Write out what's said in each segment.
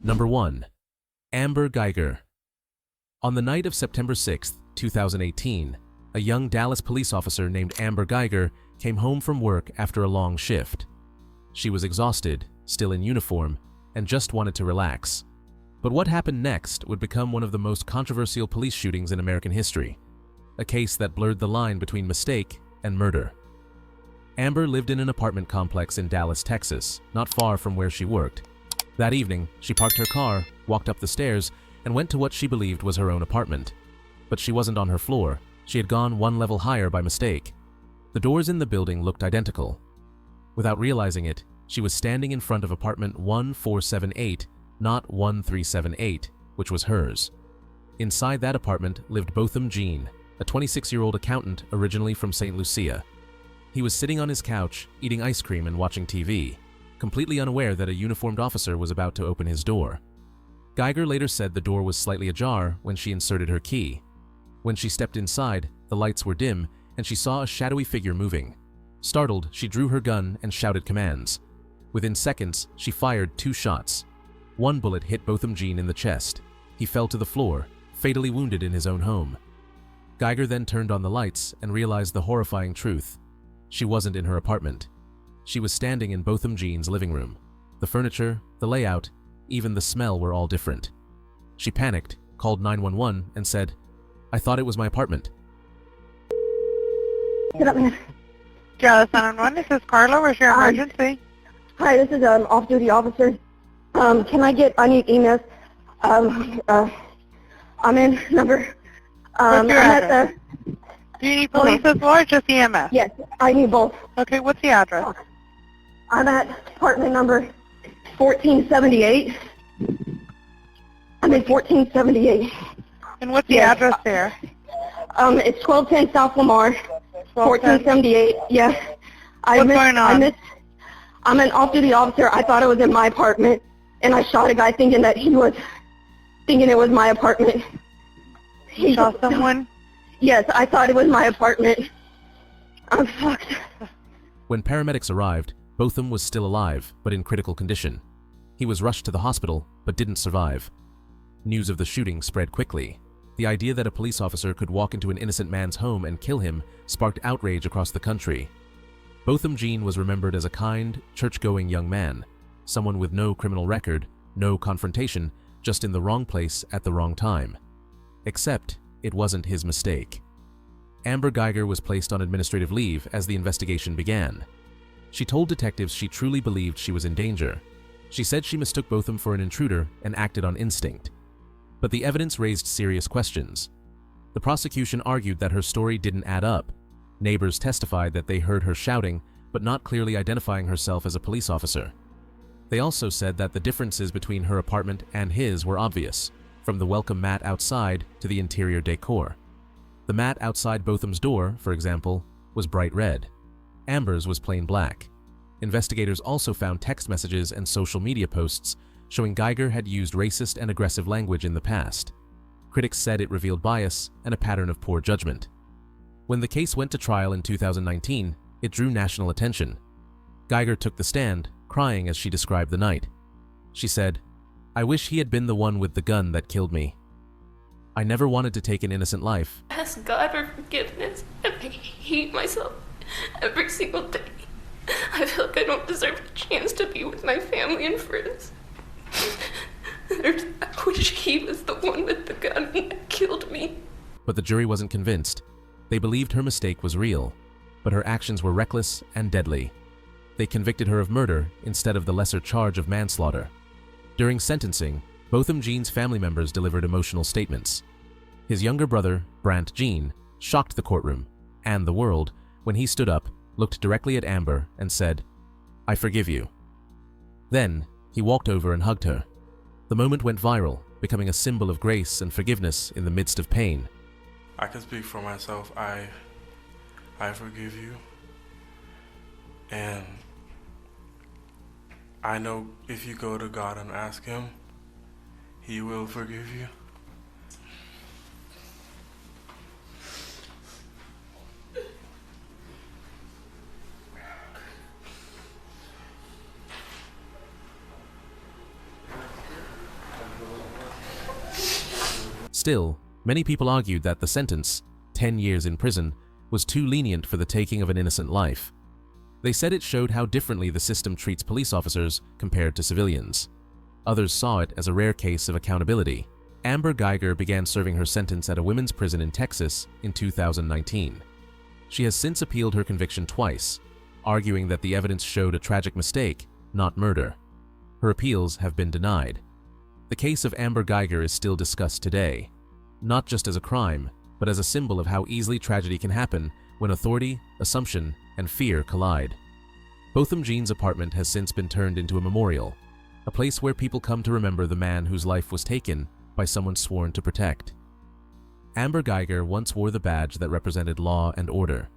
Number 1. Amber Guyger. On the night of September 6, 2018, a young Dallas police officer named Amber Guyger came home from work after a long shift. She was exhausted, still in uniform, and just wanted to relax. But what happened next would become one of the most controversial police shootings in American history, a case that blurred the line between mistake and murder. Amber lived in an apartment complex in Dallas, Texas, not far from where she worked. That evening, she parked her car, walked up the stairs, and went to what she believed was her own apartment. But she wasn't on her floor. She had gone one level higher by mistake. The doors in the building looked identical. Without realizing it, she was standing in front of apartment 1478, not 1378, which was hers. Inside that apartment lived Botham Jean, a 26-year-old accountant originally from St. Lucia. He was sitting on his couch, eating ice cream and watching TV, completely unaware that a uniformed officer was about to open his door. Guyger later said the door was slightly ajar when she inserted her key. When she stepped inside, the lights were dim and she saw a shadowy figure moving. Startled, she drew her gun and shouted commands. Within seconds, she fired 2 shots. One bullet hit Botham Jean in the chest. He fell to the floor, fatally wounded in his own home. Guyger then turned on the lights and realized the horrifying truth. She wasn't in her apartment. She was standing in Botham Jean's living room. The furniture, the layout, even the smell were all different. She panicked, called 911, and said, "I thought it was my apartment." Get up, man. Dallas 911, this is Carla. Where's your emergency? Hi, this is an off-duty officer. I need EMS. I'm in number, What's your address? Do you need police as well or just EMS? Yes, I need both. Okay, what's the address? I'm at apartment number 1478. I'm in 1478. And what's the address there? It's 1210 South Lamar, 1478. Yes. What's going on? I'm an off-duty officer. I thought it was in my apartment, and I shot a guy thinking it was my apartment. You shot someone? Yes, I thought it was my apartment. I'm fucked. When paramedics arrived, Botham was still alive, but in critical condition. He was rushed to the hospital, but didn't survive. News of the shooting spread quickly. The idea that a police officer could walk into an innocent man's home and kill him sparked outrage across the country. Botham Jean was remembered as a kind, church-going young man, someone with no criminal record, no confrontation, just in the wrong place at the wrong time. Except, it wasn't his mistake. Amber Guyger was placed on administrative leave as the investigation began. She told detectives she truly believed she was in danger. She said she mistook Botham for an intruder and acted on instinct. But the evidence raised serious questions. The prosecution argued that her story didn't add up. Neighbors testified that they heard her shouting, but not clearly identifying herself as a police officer. They also said that the differences between her apartment and his were obvious, from the welcome mat outside to the interior decor. The mat outside Botham's door, for example, was bright red. Amber's was plain black. Investigators also found text messages and social media posts showing Guyger had used racist and aggressive language in the past. Critics said it revealed bias and a pattern of poor judgment. When the case went to trial in 2019, it drew national attention. Guyger took the stand, crying as she described the night. She said, "I wish he had been the one with the gun that killed me. I never wanted to take an innocent life." I ask God for forgiveness, and I hate myself every single day. I feel like I don't deserve a chance to be with my family and friends. I wish he was the one with the gun that killed me. But the jury wasn't convinced. They believed her mistake was real, but her actions were reckless and deadly. They convicted her of murder instead of the lesser charge of manslaughter. During sentencing, Botham Jean's family members delivered emotional statements. His younger brother, Brant Jean, shocked the courtroom and the world when he stood up, looked directly at Amber, and said, "I forgive you." Then, he walked over and hugged her. The moment went viral, becoming a symbol of grace and forgiveness in the midst of pain. I can speak for myself. I forgive you. And I know if you go to God and ask Him, He will forgive you. Still, many people argued that the sentence, 10 years in prison, was too lenient for the taking of an innocent life. They said it showed how differently the system treats police officers compared to civilians. Others saw it as a rare case of accountability. Amber Guyger began serving her sentence at a women's prison in Texas in 2019. She has since appealed her conviction twice, arguing that the evidence showed a tragic mistake, not murder. Her appeals have been denied. The case of Amber Guyger is still discussed today, not just as a crime, but as a symbol of how easily tragedy can happen when authority, assumption, and fear collide. Botham Jean's apartment has since been turned into a memorial, a place where people come to remember the man whose life was taken by someone sworn to protect. Amber Guyger once wore the badge that represented law and order,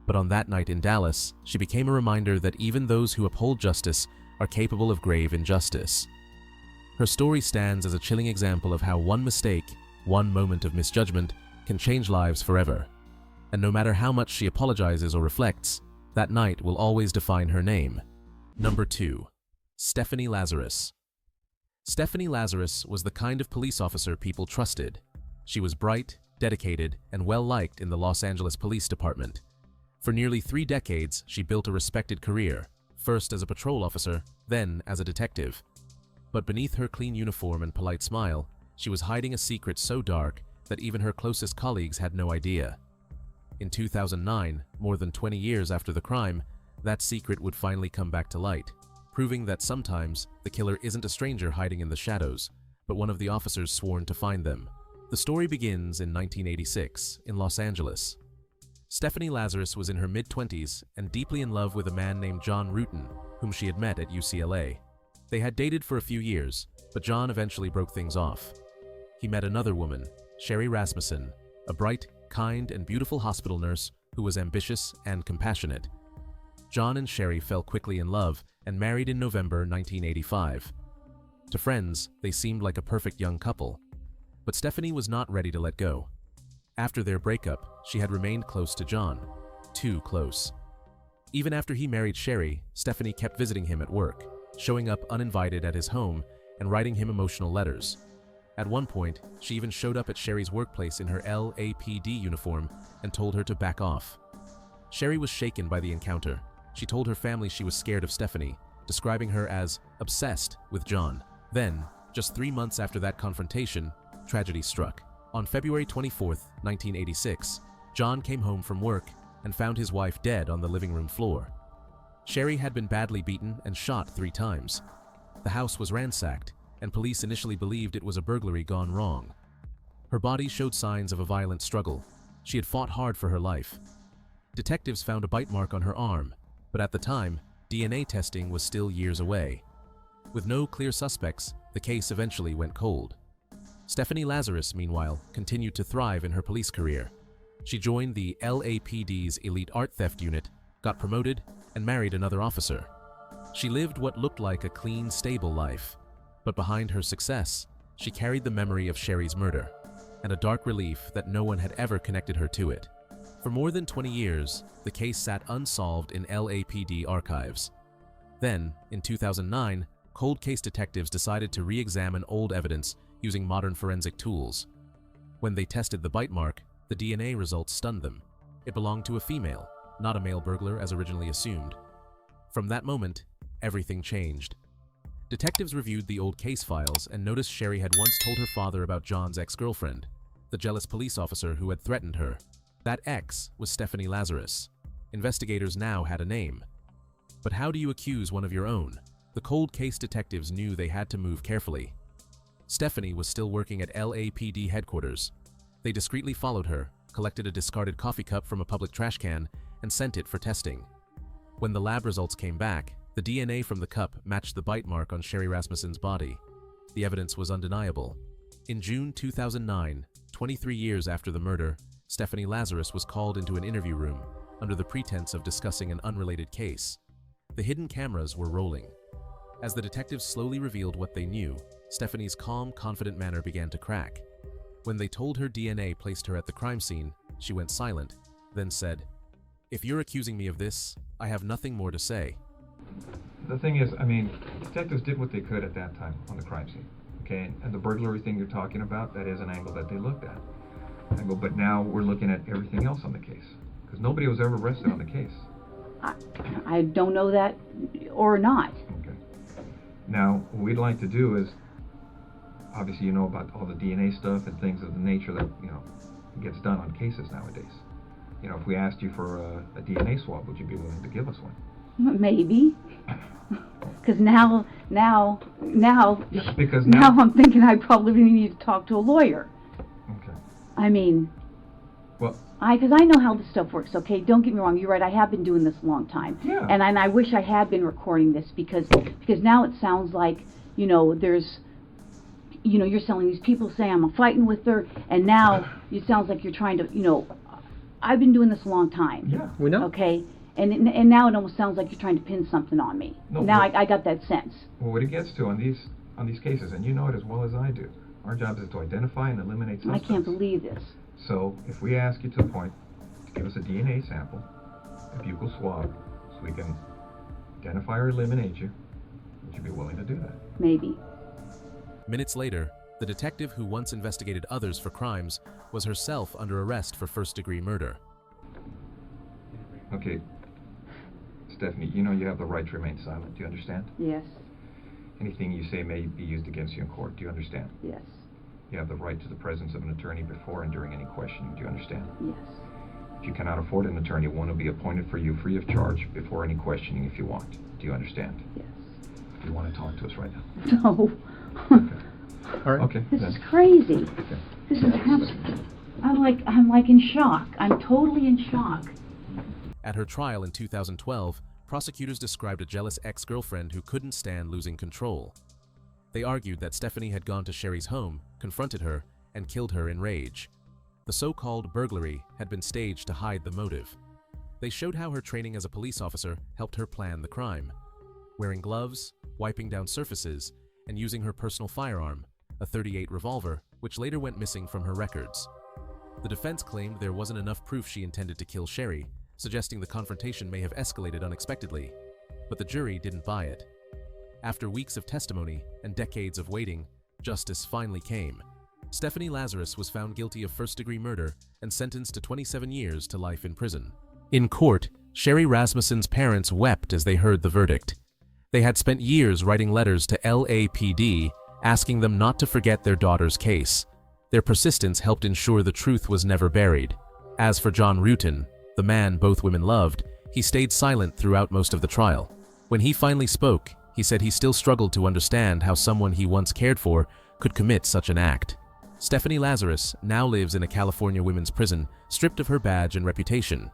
but on that night in Dallas, she became a reminder that even those who uphold justice are capable of grave injustice. Her story stands as a chilling example of how one mistake, one moment of misjudgment, can change lives forever. And no matter how much she apologizes or reflects, that night will always define her name. Number 2. Stephanie Lazarus. Stephanie Lazarus was the kind of police officer people trusted. She was bright, dedicated, and well-liked in the Los Angeles Police Department. For nearly 3 decades, she built a respected career, first as a patrol officer, then as a detective. But beneath her clean uniform and polite smile, she was hiding a secret so dark that even her closest colleagues had no idea. In 2009, more than 20 years after the crime, that secret would finally come back to light, proving that sometimes the killer isn't a stranger hiding in the shadows, but one of the officers sworn to find them. The story begins in 1986 in Los Angeles. Stephanie Lazarus was in her mid-20s and deeply in love with a man named John Rutan, whom she had met at UCLA. They had dated for a few years, but John eventually broke things off. He met another woman, Sherry Rasmussen, a bright, kind, and beautiful hospital nurse who was ambitious and compassionate. John and Sherry fell quickly in love and married in November 1985. To friends, they seemed like a perfect young couple. But Stephanie was not ready to let go. After their breakup, she had remained close to John, too close. Even after he married Sherry, Stephanie kept visiting him at work, showing up uninvited at his home and writing him emotional letters. At one point, she even showed up at Sherry's workplace in her LAPD uniform and told her to back off. Sherry was shaken by the encounter. She told her family she was scared of Stephanie, describing her as obsessed with John. Then, just 3 months after that confrontation, tragedy struck. On February 24, 1986, John came home from work and found his wife dead on the living room floor. Sherry had been badly beaten and shot 3 times. The house was ransacked, and police initially believed it was a burglary gone wrong. Her body showed signs of a violent struggle. She had fought hard for her life. Detectives found a bite mark on her arm, but at the time, DNA testing was still years away. With no clear suspects, the case eventually went cold. Stephanie Lazarus, meanwhile, continued to thrive in her police career. She joined the LAPD's elite art theft unit, got promoted, and married another officer. She lived what looked like a clean, stable life. But behind her success, she carried the memory of Sherry's murder, and a dark relief that no one had ever connected her to it. For more than 20 years, the case sat unsolved in LAPD archives. Then, in 2009, cold case detectives decided to re-examine old evidence using modern forensic tools. When they tested the bite mark, the DNA results stunned them. It belonged to a female, not a male burglar as originally assumed. From that moment, everything changed. Detectives reviewed the old case files and noticed Sherry had once told her father about John's ex-girlfriend, the jealous police officer who had threatened her. That ex was Stephanie Lazarus. Investigators now had a name. But how do you accuse one of your own? The cold case detectives knew they had to move carefully. Stephanie was still working at LAPD headquarters. They discreetly followed her, collected a discarded coffee cup from a public trash can, and sent it for testing. When the lab results came back, the DNA from the cup matched the bite mark on Sherry Rasmussen's body. The evidence was undeniable. In June 2009, 23 years after the murder, Stephanie Lazarus was called into an interview room under the pretense of discussing an unrelated case. The hidden cameras were rolling. As the detectives slowly revealed what they knew, Stephanie's calm, confident manner began to crack. When they told her DNA placed her at the crime scene, she went silent, then said, "If you're accusing me of this, I have nothing more to say." The thing is, I mean, detectives did what they could at that time on the crime scene. Okay, and the burglary thing you're talking about, that is an angle that they looked at. I go, but now we're looking at everything else on the case. Because nobody was ever arrested on the case. I don't know that or not. Okay. Now, what we'd like to do is, obviously you know about all the DNA stuff and things of the nature that, you know, gets done on cases nowadays. You know, if we asked you for a DNA swab, would you be willing to give us one? Maybe. Because now Because I'm thinking I probably need to talk to a lawyer. Okay. I mean, well, because I know how this stuff works, okay? Don't get me wrong, you're right, I have been doing this a long time. Yeah. And I wish I had been recording this because now it sounds like, you know, there's, you know, you're telling these people saying I'm fighting with her, and now it sounds like you're trying to, you know, I've been doing this a long time. Yeah, we know. Okay? And now it almost sounds like you're trying to pin something on me. No, now I got that sense. Well, what it gets to on these cases, and you know it as well as I do, our job is to identify and eliminate suspects. I can't believe this. So if we ask you to the point to give us a DNA sample, a buccal swab, so we can identify or eliminate you, would you be willing to do that? Maybe. Minutes later, the detective who once investigated others for crimes was herself under arrest for first-degree murder. Okay, Stephanie, you know you have the right to remain silent. Do you understand? Yes. Anything you say may be used against you in court. Do you understand? Yes. You have the right to the presence of an attorney before and during any questioning. Do you understand? Yes. If you cannot afford an attorney, one will be appointed for you free of charge before any questioning if you want. Do you understand? Yes. Do you want to talk to us right now? No. Okay. All right. Okay. This then. is crazy. Okay. This is I'm like in shock. I'm totally in shock. At her trial in 2012, prosecutors described a jealous ex-girlfriend who couldn't stand losing control. They argued that Stephanie had gone to Sherry's home, confronted her, and killed her in rage. The so-called burglary had been staged to hide the motive. They showed how her training as a police officer helped her plan the crime. Wearing gloves, wiping down surfaces, and using her personal firearm, a .38 revolver, which later went missing from her records. The defense claimed there wasn't enough proof she intended to kill Sherry, suggesting the confrontation may have escalated unexpectedly, but the jury didn't buy it. After weeks of testimony and decades of waiting, justice finally came. Stephanie Lazarus was found guilty of first-degree murder and sentenced to 27 years to life in prison. In court, Sherry Rasmussen's parents wept as they heard the verdict. They had spent years writing letters to LAPD asking them not to forget their daughter's case. Their persistence helped ensure the truth was never buried. As for John Rutan, the man both women loved, he stayed silent throughout most of the trial. When he finally spoke, he said he still struggled to understand how someone he once cared for could commit such an act. Stephanie Lazarus now lives in a California women's prison, stripped of her badge and reputation.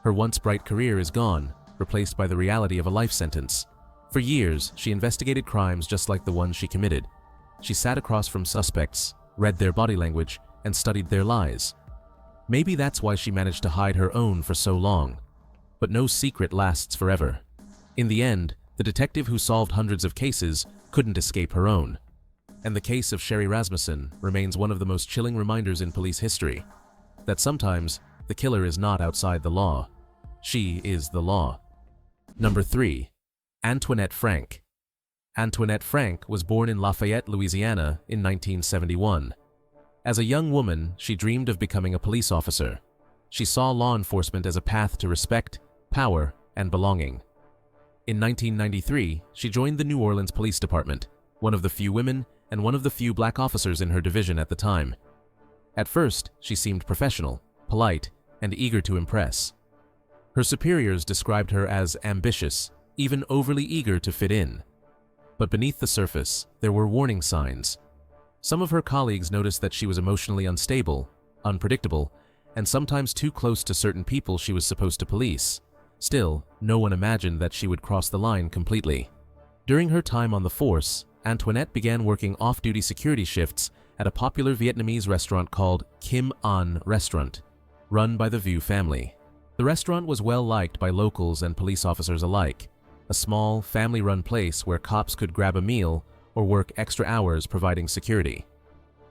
Her once bright career is gone, replaced by the reality of a life sentence. For years, she investigated crimes just like the ones she committed. She sat across from suspects, read their body language, and studied their lies. Maybe that's why she managed to hide her own for so long. But no secret lasts forever. In the end, the detective who solved hundreds of cases couldn't escape her own. And the case of Sherry Rasmussen remains one of the most chilling reminders in police history, that sometimes the killer is not outside the law. She is the law. Number 3. Antoinette Frank. Antoinette Frank was born in Lafayette, Louisiana in 1971. As a young woman, she dreamed of becoming a police officer. She saw law enforcement as a path to respect, power, and belonging. In 1993, she joined the New Orleans Police Department, one of the few women and one of the few black officers in her division at the time. At first, she seemed professional, polite, and eager to impress. Her superiors described her as ambitious, even overly eager to fit in. But beneath the surface, there were warning signs. Some of her colleagues noticed that she was emotionally unstable, unpredictable, and sometimes too close to certain people she was supposed to police. Still, no one imagined that she would cross the line completely. During her time on the force, Antoinette began working off-duty security shifts at a popular Vietnamese restaurant called Kim An Restaurant, run by the Vu family. The restaurant was well liked by locals and police officers alike, a small, family-run place where cops could grab a meal or work extra hours providing security.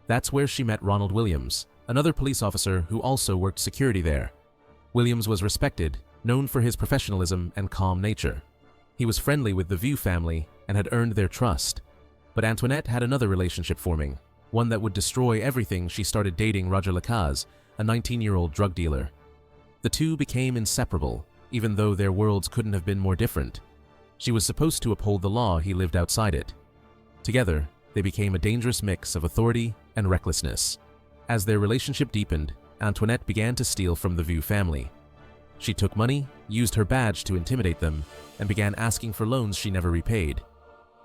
That's where she met Ronald Williams, another police officer who also worked security there. Williams was respected, known for his professionalism and calm nature. He was friendly with the Vu family and had earned their trust. But Antoinette had another relationship forming, one that would destroy everything. She started dating Roger Lacaze, a 19-year-old drug dealer. The two became inseparable, even though their worlds couldn't have been more different. She was supposed to uphold the law, he lived outside it. Together, they became a dangerous mix of authority and recklessness. As their relationship deepened, Antoinette began to steal from the Vu family. She took money, used her badge to intimidate them, and began asking for loans she never repaid.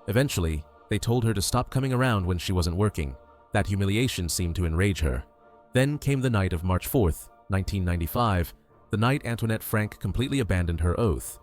Eventually, they told her to stop coming around when she wasn't working. That humiliation seemed to enrage her. Then came the night of March 4th, 1995, the night Antoinette Frank completely abandoned her oath.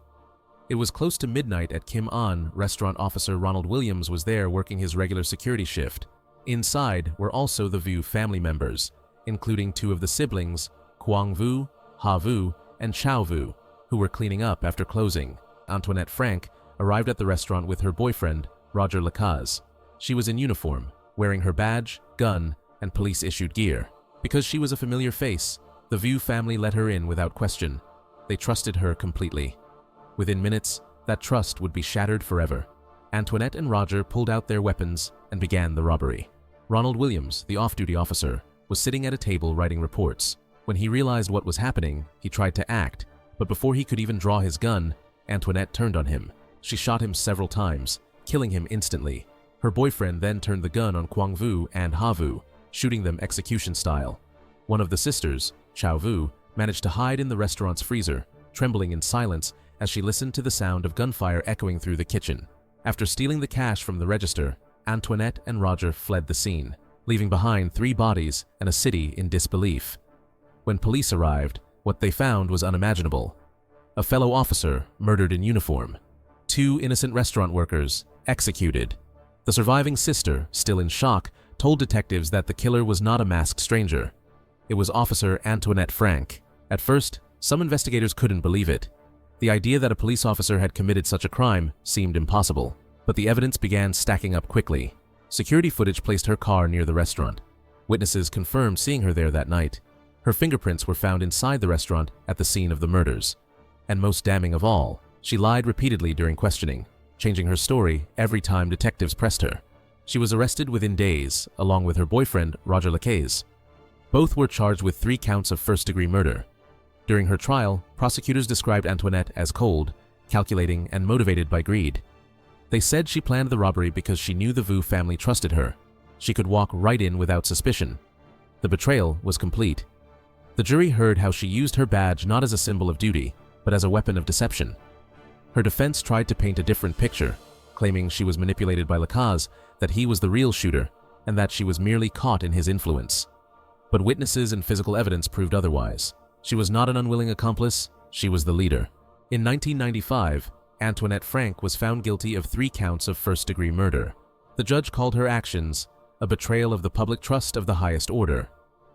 It was close to midnight at Kim An. Restaurant officer Ronald Williams was there working his regular security shift. Inside were also the Vu family members, including two of the siblings, Quang Vu, Ha Vu, and Chao Vu, who were cleaning up after closing. Antoinette Frank arrived at the restaurant with her boyfriend, Roger Lacaze. She was in uniform, wearing her badge, gun, and police-issued gear. Because she was a familiar face, the Vu family let her in without question. They trusted her completely. Within minutes, that trust would be shattered forever. Antoinette and Roger pulled out their weapons and began the robbery. Ronald Williams, the off-duty officer, was sitting at a table writing reports. When he realized what was happening, he tried to act, but before he could even draw his gun, Antoinette turned on him. She shot him several times, killing him instantly. Her boyfriend then turned the gun on Quang Vu and Ha Vu, shooting them execution style. One of the sisters, Chao Vu, managed to hide in the restaurant's freezer, trembling in silence as she listened to the sound of gunfire echoing through the kitchen. After stealing the cash from the register, Antoinette and Roger fled the scene, leaving behind 3 bodies and a city in disbelief. When police arrived, what they found was unimaginable. A fellow officer murdered in uniform. 2 innocent restaurant workers executed. The surviving sister, still in shock, told detectives that the killer was not a masked stranger. It was Officer Antoinette Frank. At first, some investigators couldn't believe it. The idea that a police officer had committed such a crime seemed impossible, but the evidence began stacking up quickly. Security footage placed her car near the restaurant. Witnesses confirmed seeing her there that night. Her fingerprints were found inside the restaurant at the scene of the murders. And most damning of all, she lied repeatedly during questioning, changing her story every time detectives pressed her. She was arrested within days, along with her boyfriend, Roger Lacaze. Both were charged with 3 counts of first-degree murder. During her trial, prosecutors described Antoinette as cold, calculating, and motivated by greed. They said she planned the robbery because she knew the Vu family trusted her. She could walk right in without suspicion. The betrayal was complete. The jury heard how she used her badge not as a symbol of duty, but as a weapon of deception. Her defense tried to paint a different picture, claiming she was manipulated by Lacaze, that he was the real shooter, and that she was merely caught in his influence. But witnesses and physical evidence proved otherwise. She was not an unwilling accomplice, she was the leader. In 1995, Antoinette Frank was found guilty of 3 counts of first-degree murder. The judge called her actions a betrayal of the public trust of the highest order.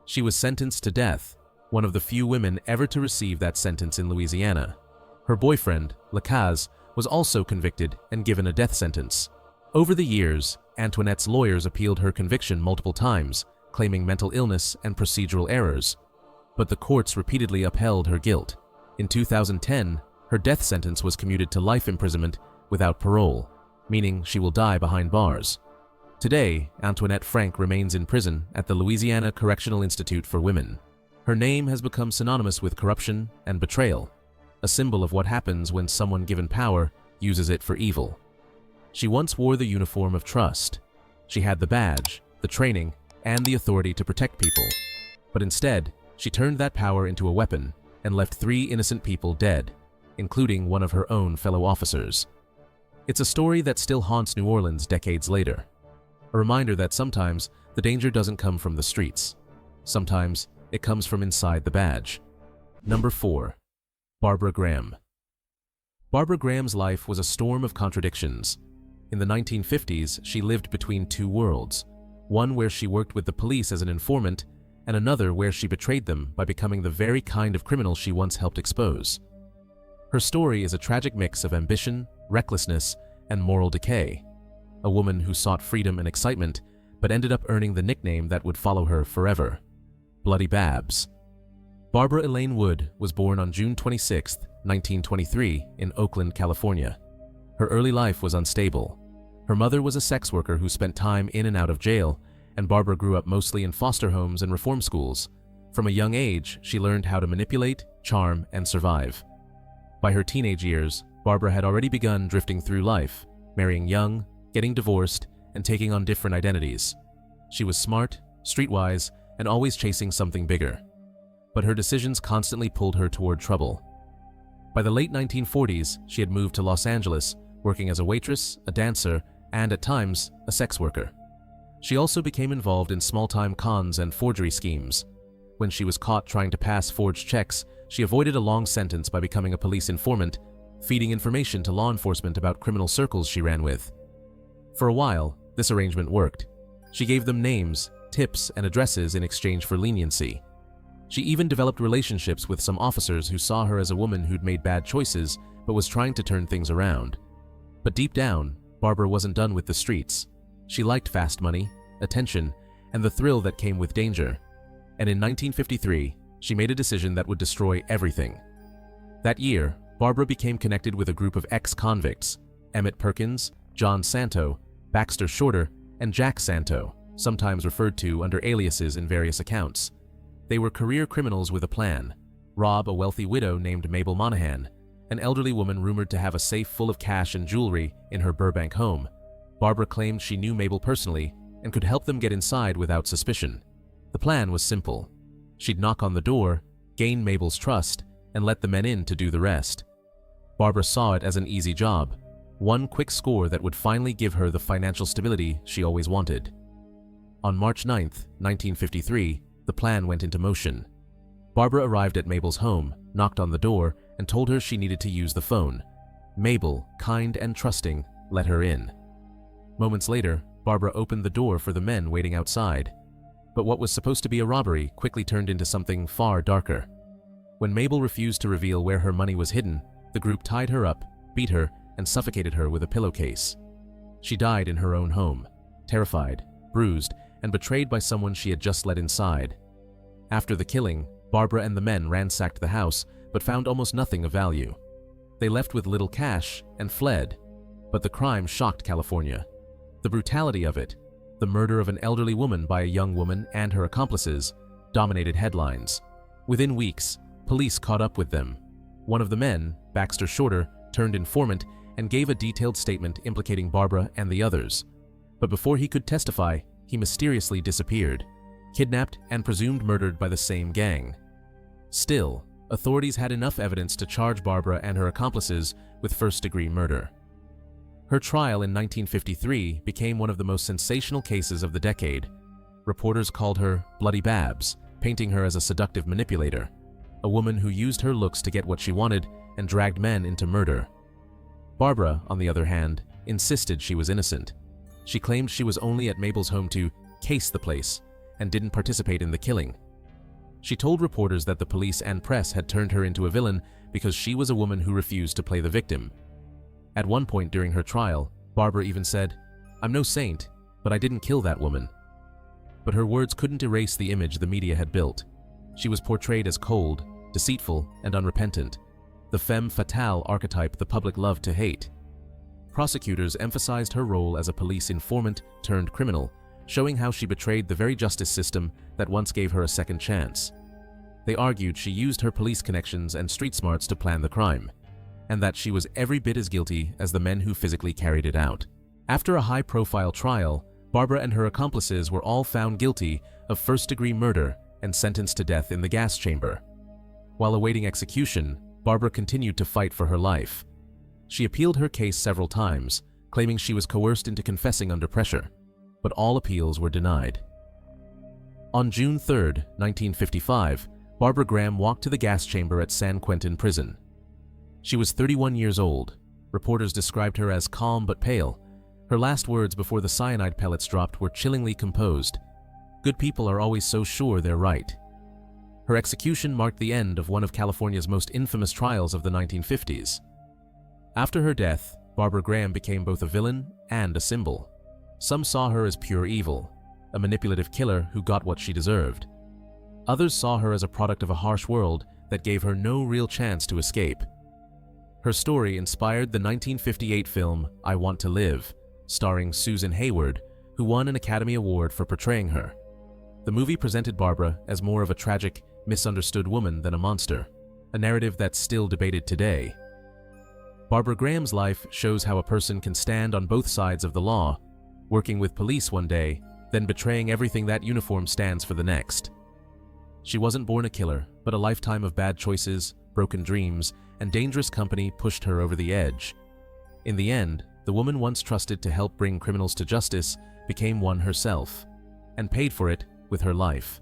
She was sentenced to death, one of the few women ever to receive that sentence in Louisiana. Her boyfriend, Lacaze, was also convicted and given a death sentence. Over the years, Antoinette's lawyers appealed her conviction multiple times, claiming mental illness and procedural errors. But the courts repeatedly upheld her guilt. In 2010, her death sentence was commuted to life imprisonment without parole, meaning she will die behind bars. Today, Antoinette Frank remains in prison at the Louisiana Correctional Institute for Women. Her name has become synonymous with corruption and betrayal, a symbol of what happens when someone given power uses it for evil. She once wore the uniform of trust. She had the badge, the training, and the authority to protect people. But instead, she turned that power into a weapon and left 3 innocent people dead, including one of her own fellow officers. It's a story that still haunts New Orleans decades later. A reminder that sometimes the danger doesn't come from the streets. Sometimes it comes from inside the badge. Number 4. Barbara Graham. Barbara Graham's life was a storm of contradictions. In the 1950s, she lived between 2 worlds, one where she worked with the police as an informant, and another where she betrayed them by becoming the very kind of criminal she once helped expose. Her story is a tragic mix of ambition, recklessness, and moral decay. A woman who sought freedom and excitement, but ended up earning the nickname that would follow her forever: Bloody Babs. Barbara Elaine Wood was born on June 26, 1923, in Oakland, California. Her early life was unstable. Her mother was a sex worker who spent time in and out of jail, and Barbara grew up mostly in foster homes and reform schools. From a young age, she learned how to manipulate, charm, and survive. By her teenage years, Barbara had already begun drifting through life, marrying young, getting divorced, and taking on different identities. She was smart, streetwise, and always chasing something bigger. But her decisions constantly pulled her toward trouble. By the late 1940s, she had moved to Los Angeles, working as a waitress, a dancer, and at times, a sex worker. She also became involved in small-time cons and forgery schemes. When she was caught trying to pass forged checks, she avoided a long sentence by becoming a police informant, feeding information to law enforcement about criminal circles she ran with. For a while, this arrangement worked. She gave them names, tips, and addresses in exchange for leniency. She even developed relationships with some officers who saw her as a woman who'd made bad choices but was trying to turn things around. But deep down, Barbara wasn't done with the streets. She liked fast money, attention, and the thrill that came with danger. And in 1953, she made a decision that would destroy everything. That year, Barbara became connected with a group of ex-convicts: Emmett Perkins, John Santo, Baxter Shorter, and Jack Santo, sometimes referred to under aliases in various accounts. They were career criminals with a plan: rob a wealthy widow named Mabel Monahan, an elderly woman rumored to have a safe full of cash and jewelry in her Burbank home. Barbara claimed she knew Mabel personally and could help them get inside without suspicion. The plan was simple. She'd knock on the door, gain Mabel's trust, and let the men in to do the rest. Barbara saw it as an easy job, one quick score that would finally give her the financial stability she always wanted. On March 9, 1953, the plan went into motion. Barbara arrived at Mabel's home, knocked on the door, and told her she needed to use the phone. Mabel, kind and trusting, let her in. Moments later, Barbara opened the door for the men waiting outside. But what was supposed to be a robbery quickly turned into something far darker. When Mabel refused to reveal where her money was hidden, the group tied her up, beat her, and suffocated her with a pillowcase. She died in her own home, terrified, bruised, and betrayed by someone she had just let inside. After the killing, Barbara and the men ransacked the house, but found almost nothing of value. They left with little cash and fled. But the crime shocked California. The brutality of it, the murder of an elderly woman by a young woman and her accomplices, dominated headlines. Within weeks, police caught up with them. One of the men, Baxter Shorter, turned informant and gave a detailed statement implicating Barbara and the others. But before he could testify, he mysteriously disappeared, kidnapped and presumed murdered by the same gang. Still, authorities had enough evidence to charge Barbara and her accomplices with first-degree murder. Her trial in 1953 became one of the most sensational cases of the decade. Reporters called her Bloody Babs, painting her as a seductive manipulator, a woman who used her looks to get what she wanted and dragged men into murder. Barbara, on the other hand, insisted she was innocent. She claimed she was only at Mabel's home to case the place and didn't participate in the killing. She told reporters that the police and press had turned her into a villain because she was a woman who refused to play the victim. At one point during her trial, Barbara even said, "I'm no saint, but I didn't kill that woman." But her words couldn't erase the image the media had built. She was portrayed as cold, deceitful, and unrepentant, the femme fatale archetype the public loved to hate. Prosecutors emphasized her role as a police informant turned criminal, showing how she betrayed the very justice system that once gave her a second chance. They argued she used her police connections and street smarts to plan the crime, and that she was every bit as guilty as the men who physically carried it out. After a high-profile trial, Barbara and her accomplices were all found guilty of first-degree murder and sentenced to death in the gas chamber. While awaiting execution, Barbara continued to fight for her life. She appealed her case several times, claiming she was coerced into confessing under pressure, but all appeals were denied. On June 3, 1955, Barbara Graham walked to the gas chamber at San Quentin Prison. She was 31 years old. Reporters described her as calm but pale. Her last words before the cyanide pellets dropped were chillingly composed. "Good people are always so sure they're right." Her execution marked the end of one of California's most infamous trials of the 1950s. After her death, Barbara Graham became both a villain and a symbol. Some saw her as pure evil, a manipulative killer who got what she deserved. Others saw her as a product of a harsh world that gave her no real chance to escape. Her story inspired the 1958 film I Want to Live, starring Susan Hayward, who won an Academy Award for portraying her. The movie presented Barbara as more of a tragic, misunderstood woman than a monster, a narrative that's still debated today. Barbara Graham's life shows how a person can stand on both sides of the law, working with police one day, then betraying everything that uniform stands for the next. She wasn't born a killer, but a lifetime of bad choices, broken dreams, and dangerous company pushed her over the edge. In the end, the woman once trusted to help bring criminals to justice became one herself, and paid for it with her life.